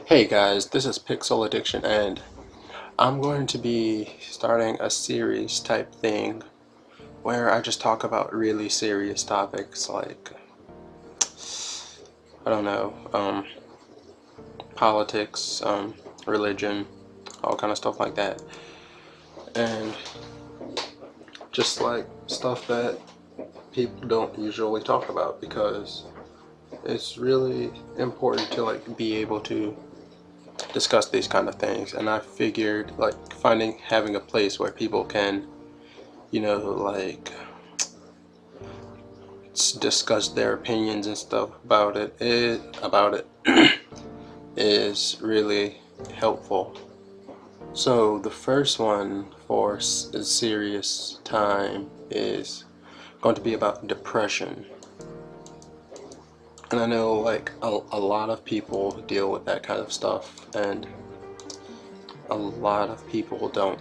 Hey guys, this is Pixel Addiction, and I'm going to be starting a series type thing where I just talk about really serious topics like, I don't know, politics, religion, all kind of stuff like that. And just like stuff that people don't usually talk about because it's really important to like be able to discuss these kind of things. And I figured like having a place where people can, like discuss their opinions and stuff about it is really helpful. So the first one for serious time is going to be about depression. And I know like a lot of people deal with that kind of stuff, and a lot of people don't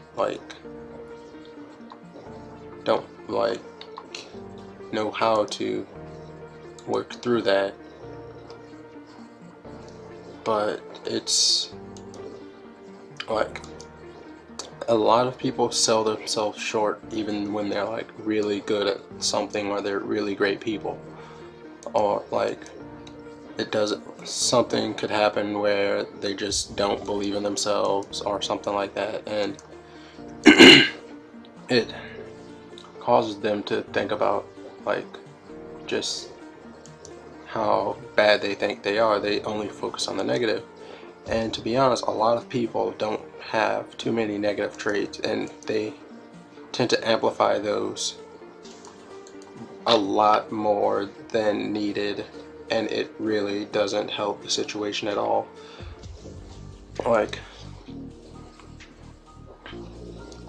know how to work through that. But it's like a lot of people sell themselves short even when they're like really good at something, or they're really great people, or like something could happen where they just don't believe in themselves or something like that, and it causes them to think about like just how bad they think they are. They only focus on the negative. And to be honest, a lot of people don't have too many negative traits, and they tend to amplify those a lot more than needed, and it really doesn't help the situation at all. Like,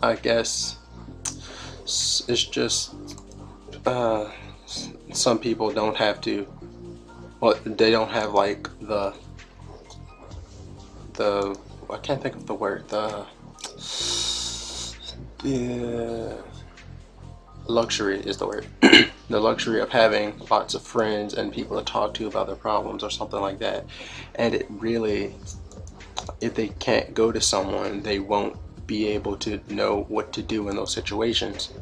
I guess it's just some people don't have to, well, they don't have like the I can't think of the word, the luxury is the word. The luxury of having lots of friends and people to talk to about their problems or something like that. And it really, if they can't go to someone, they won't be able to know what to do in those situations.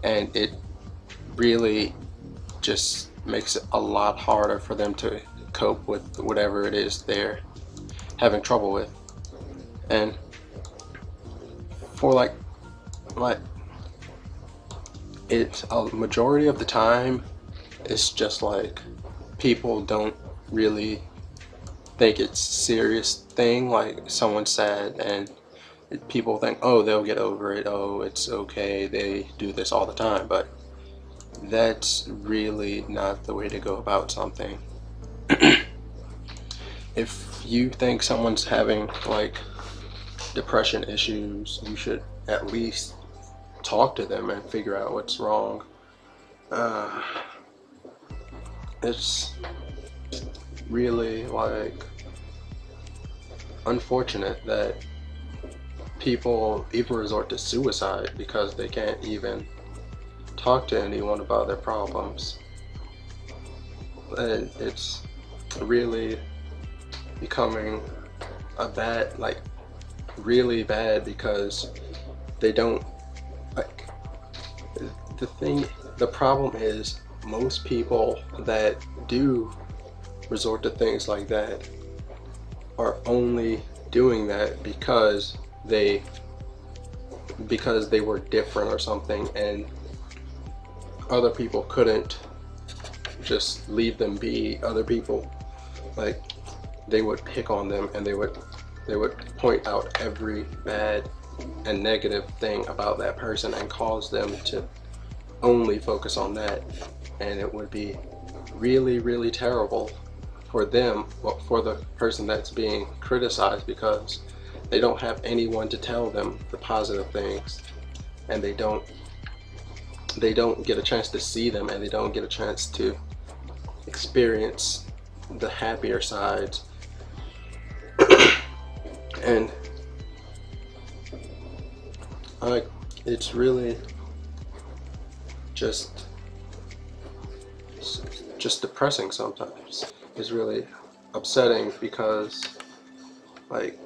And it really just makes it a lot harder for them to cope with whatever it is they're having trouble with. And for like it's a majority of the time, it's just like people don't really think it's a serious thing. Like someone's sad and people think, oh, they'll get over it, oh, it's okay, they do this all the time. But that's really not the way to go about something. If you think someone's having like depression issues, you should at least talk to them and figure out what's wrong. It's really like unfortunate that people even resort to suicide because they can't even talk to anyone about their problems. And it's really becoming really bad because they don't like the problem is most people that do resort to things like that are only doing that because they were different or something, and other people couldn't just leave them be. Other people, like, they would pick on them, and they would point out every bad and negative thing about that person and cause them to only focus on that. And it would be really, really terrible for them, for the person that's being criticized, because they don't have anyone to tell them the positive things, and they don't get a chance to see them, and they don't get a chance to experience the happier sides. And it's really just depressing sometimes. It's really upsetting because Like,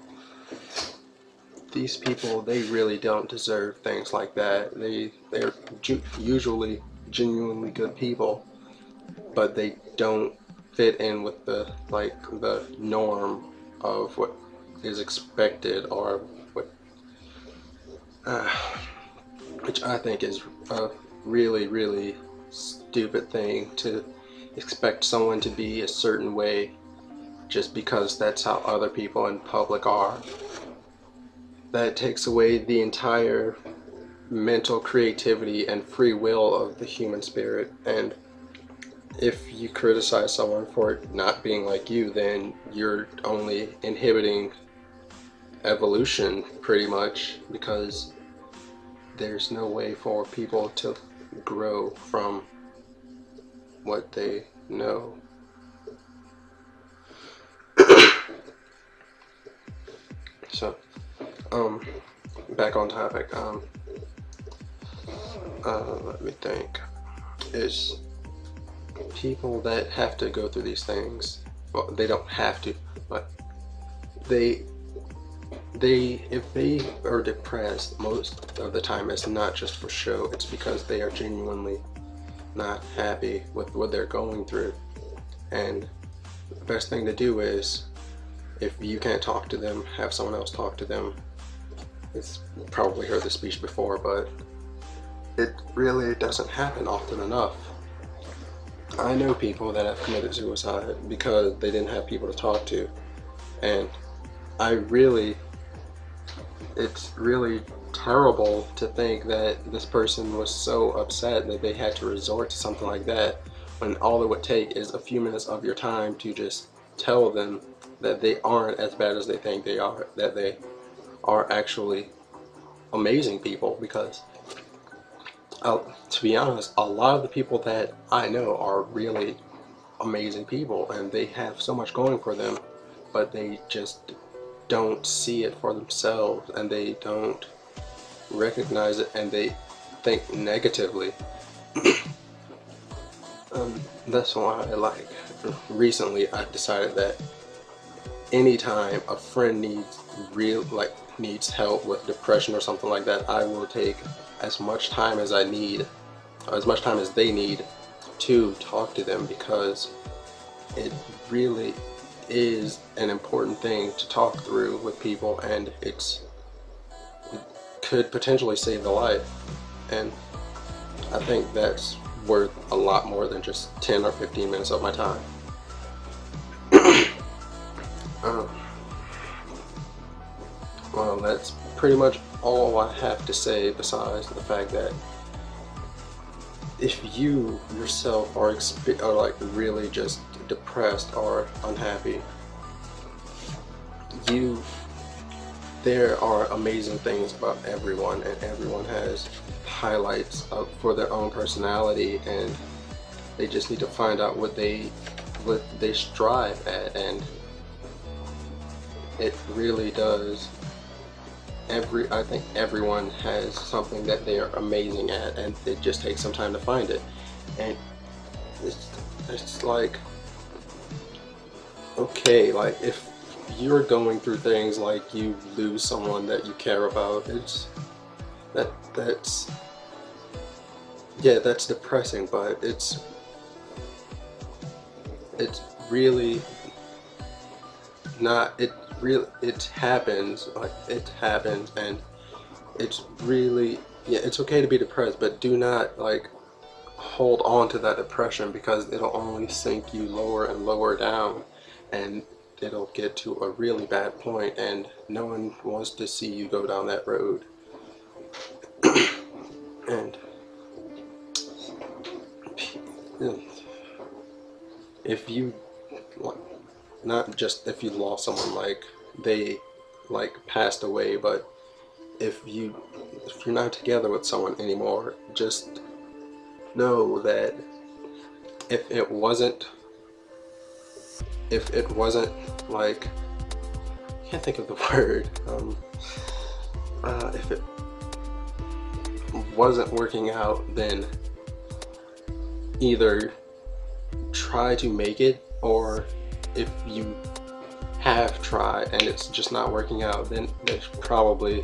these people, they really don't deserve things like that. They're usually genuinely good people, but they don't fit in with the norm of what is expected, or what uh, which I think is a really, really stupid thing, to expect someone to be a certain way just because that's how other people in public are. That takes away the entire mental creativity and free will of the human spirit. And if you criticize someone for not being like you, then you're only inhibiting evolution, pretty much, because there's no way for people to grow from what they know. So, back on topic. Let me think. Is people that have to go through these things, well, they don't have to, but they if they are depressed, most of the time it's not just for show. It's because they are genuinely not happy with what they're going through. And the best thing to do is, if you can't talk to them, have someone else talk to them. You've probably heard this speech before, but it really doesn't happen often enough. I know people that have committed suicide because they didn't have people to talk to, and it's really terrible to think that this person was so upset that they had to resort to something like that, when all it would take is a few minutes of your time to just tell them that they aren't as bad as they think they are, that they are actually amazing people. Because to be honest, a lot of the people that I know are really amazing people, and they have so much going for them, but they just don't see it for themselves, and they don't recognize it, and they think negatively. That's why, recently I decided that anytime a friend needs help with depression or something like that, I will take as much time as they need to talk to them, because it really is an important thing to talk through with people, and it could potentially save a life. And I think that's worth a lot more than just 10 or 15 minutes of my time. Well, that's pretty much all I have to say, besides the fact that if you yourself are really just depressed or unhappy, there are amazing things about everyone, and everyone has highlights for their own personality, and they just need to find out what they strive at. And it really does. I think everyone has something that they are amazing at, and it just takes some time to find it. And it's like, okay, like if you're going through things like you lose someone that you care about, that's depressing, but it's really not. It happens, and it's really, it's okay to be depressed, but do not hold on to that depression, because it'll only sink you lower and lower down, and it'll get to a really bad point, and no one wants to see you go down that road. And if you, not just if you lost someone, they passed away, but if you're not together with someone anymore, just know that if it wasn't I can't think of the word, if it wasn't working out, then either try to make it, or if you have tried and it's just not working out, then that's probably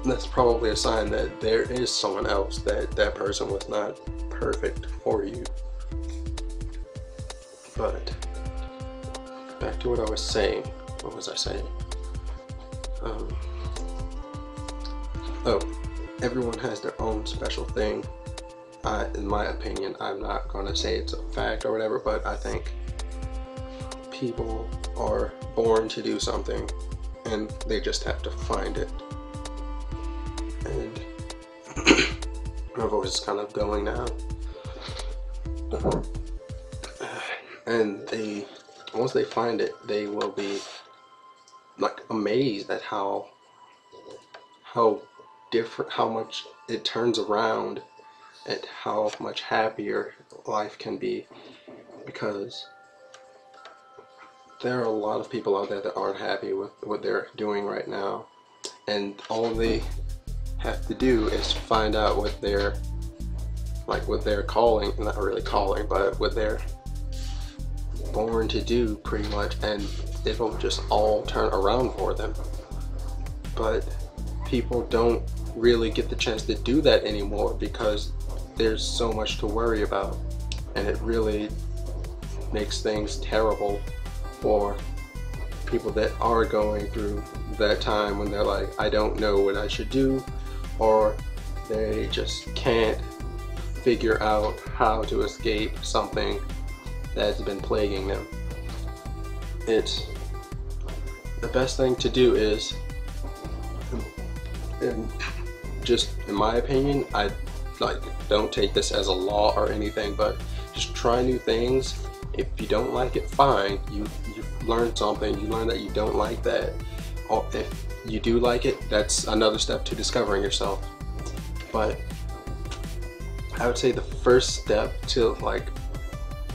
a sign that there is someone else, that person was not perfect for you. But back to what I was saying. What was I saying? Oh, everyone has their own special thing. In my opinion, I'm not gonna say it's a fact or whatever, but I think people are born to do something and they just have to find it. And my voice is kind of going now. And once they find it, they will be like amazed at how different, how much it turns around, and how much happier life can be. Because there are a lot of people out there that aren't happy with what they're doing right now, and all they have to do is find out what they're calling, not really calling, but what they're born to do pretty much, and it'll just all turn around for them. But people don't really get the chance to do that anymore because there's so much to worry about, and it really makes things terrible for people that are going through that time when they're like, I don't know what I should do, or they just can't figure out how to escape something that's been plaguing them. It's the best thing to do is, and just in my opinion, I don't take this as a law or anything, but just try new things. If you don't like it, fine. You learn something. You learn that you don't like that. Or if you do like it, that's another step to discovering yourself. But I would say the first step to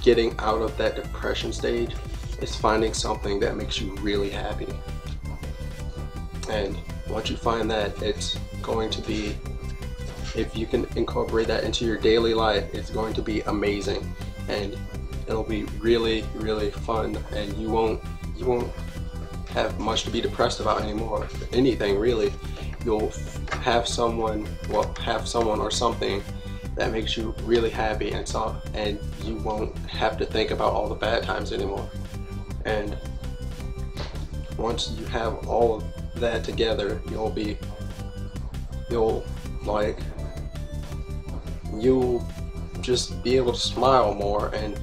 getting out of that depression stage is finding something that makes you really happy. And once you find that, it's going to be, if you can incorporate that into your daily life, it's going to be amazing, and it'll be really, really fun, and you won't have much to be depressed about anymore. Anything really. You'll have someone or something that makes you really happy, and you won't have to think about all the bad times anymore. And once you have all of that together, you'll just be able to smile more, and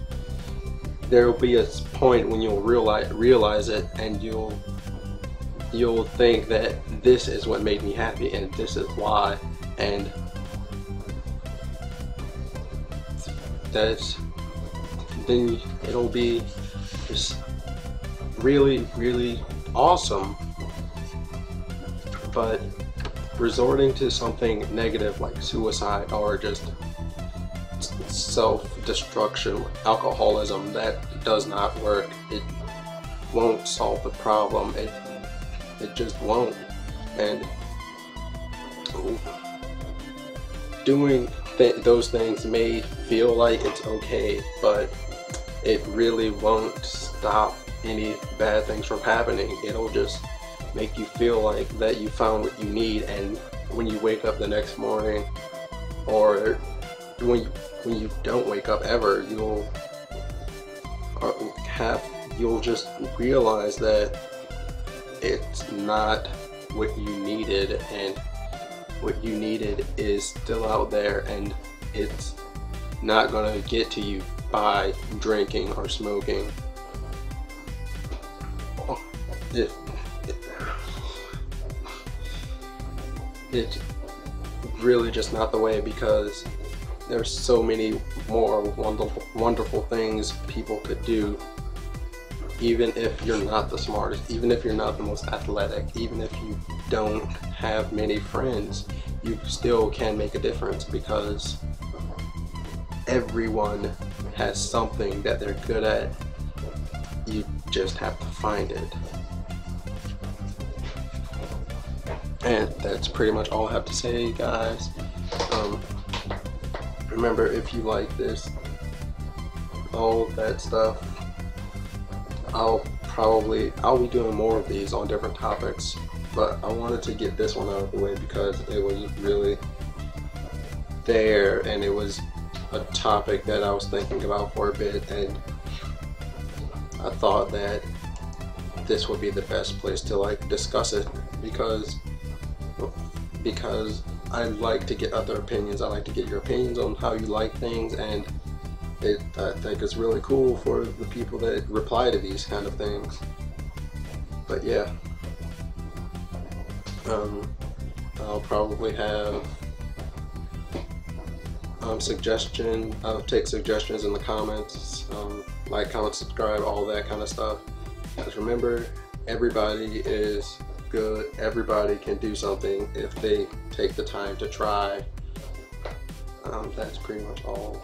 there'll be a point when you'll realize it, and you'll think that this is what made me happy and this is why, and then it'll be just really, really awesome. But resorting to something negative like suicide or just self-destruction, alcoholism, that does not work. It won't solve the problem. It just won't. And doing those things may feel like it's okay, but it really won't stop any bad things from happening. It'll just make you feel like that you found what you need, and when you wake up the next morning, or when you don't wake up ever, you'll just realize that it's not what you needed, and what you needed is still out there, and it's not gonna get to you by drinking or smoking. It's really just not the way, because there's so many more wonderful things people could do, even if you're not the smartest, even if you're not the most athletic, even if you don't have many friends, you still can make a difference, because everyone has something that they're good at. You just have to find it. And that's pretty much all I have to say, guys. Remember, if you like this, all that stuff, I'll I'll be doing more of these on different topics, but I wanted to get this one out of the way because it was really there, and it was a topic that I was thinking about for a bit, and I thought that this would be the best place to like discuss it because I like to get other opinions. I like to get your opinions on how you like things, and I think it's really cool for the people that reply to these kind of things. But yeah, I'll probably have I'll take suggestions in the comments, like, comment, subscribe, all that kind of stuff. Just remember, everybody is good. Everybody can do something if they take the time to try. That's pretty much all.